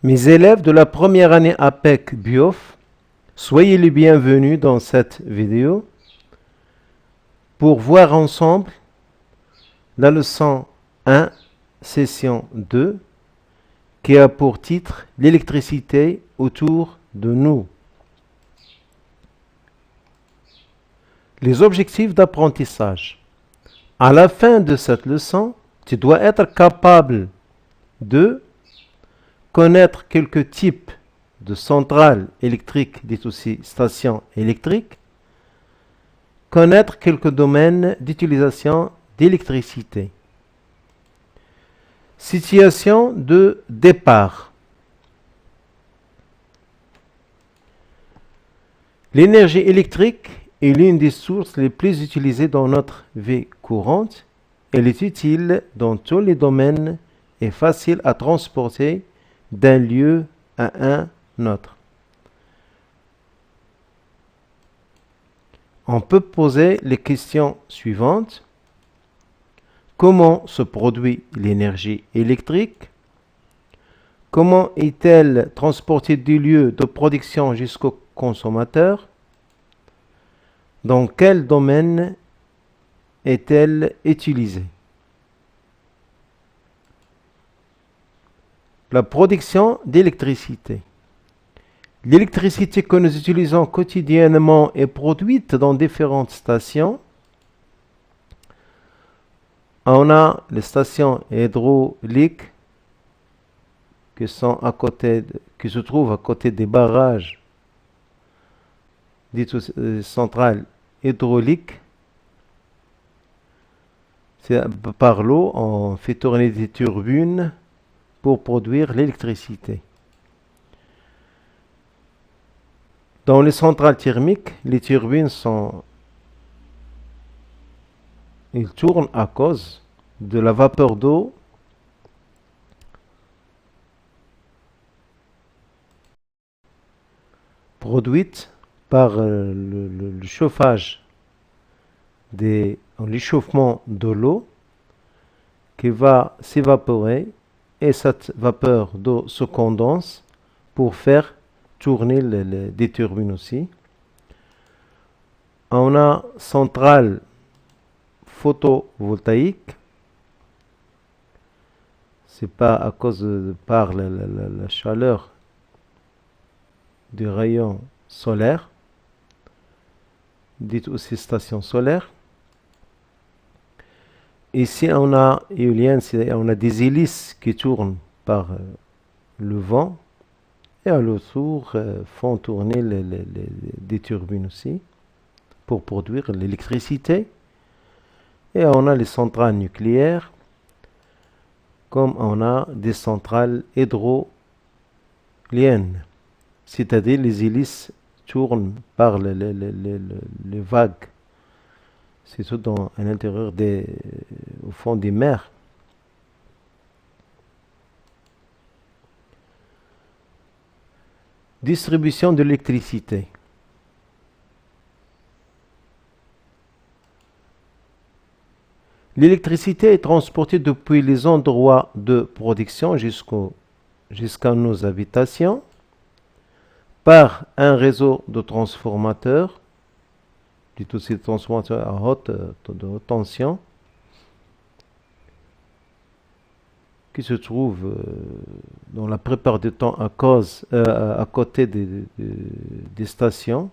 Mes élèves de la première année APEC BIOF, soyez les bienvenus dans cette vidéo pour voir ensemble la leçon 1, session 2, qui a pour titre l'électricité autour de nous. Les objectifs d'apprentissage. À la fin de cette leçon, tu dois être capable de connaître quelques types de centrales électriques, dites aussi stations électriques, connaître quelques domaines d'utilisation d'électricité. Situation de départ. L'énergie électrique est l'une des sources les plus utilisées dans notre vie courante. Elle est utile dans tous les domaines et facile à transporter d'un lieu à un autre. On peut poser les questions suivantes. Comment se produit l'énergie électrique? Comment est-elle transportée du lieu de production jusqu'au consommateur? Dans quel domaine est-elle utilisée? La production d'électricité. L'électricité que nous utilisons quotidiennement est produite dans différentes stations. On a les stations hydrauliques qui se trouvent à côté des barrages, dites centrales hydrauliques. Par l'eau, on fait tourner des turbines pour produire l'électricité. Dans les centrales thermiques, les turbines ils tournent à cause de la vapeur d'eau produite par le chauffage, l'échauffement de l'eau qui va s'évaporer et cette vapeur d'eau se condense pour faire tourner des turbines aussi. On a centrale photovoltaïque. C'est pas à cause par la chaleur du rayon solaire, dites aussi station solaire. Ici on a éolienne, on a des hélices qui tournent par le vent et à l'autour font tourner des turbines aussi pour produire l'électricité. Et on a les centrales nucléaires, comme on a des centrales hydroliennes, c'est-à-dire les hélices tournent par les vagues, c'est tout à l'intérieur au fond des mers. Distribution de l'électricité. L'électricité est transportée depuis les endroits de production jusqu'à nos habitations par un réseau de transformateurs, dit aussi transformateurs à haute tension, qui se trouvent dans la plupart du temps à côté des stations.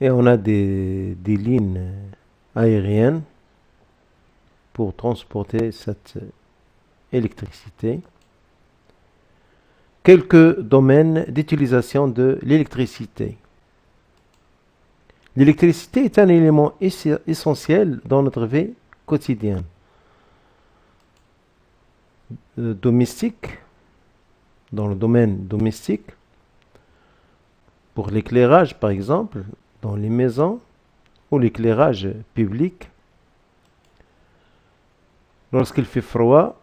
Et on a des lignes aériennes pour transporter cette électricité. Quelques domaines d'utilisation de l'électricité. L'électricité est un élément essentiel dans notre vie quotidienne. Domestique, dans le domaine domestique, pour l'éclairage par exemple, dans les maisons ou l'éclairage public. Lorsqu'il fait froid,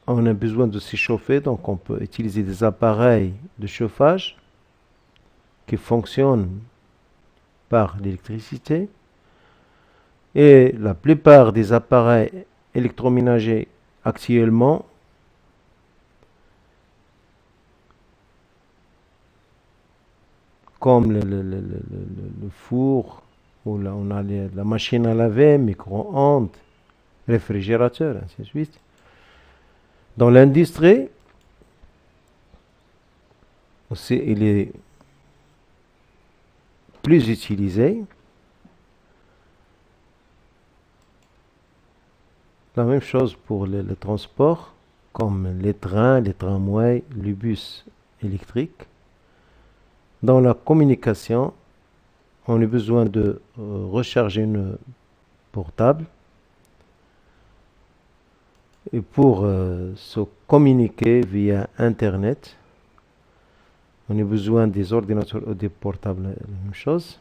on a besoin de s'échauffer, donc on peut utiliser des appareils de chauffage qui fonctionnent par l'électricité. Et la plupart des appareils électroménagers actuellement comme le four, où là on a la machine à laver, micro-ondes, réfrigérateur, ainsi de suite. Dans l'industrie, aussi, il est plus utilisé. La même chose pour le transport, comme les trains, les tramways, les bus électriques. Dans la communication, on a besoin de recharger une portable. Et pour se communiquer via Internet, on a besoin des ordinateurs ou des portables, la même chose.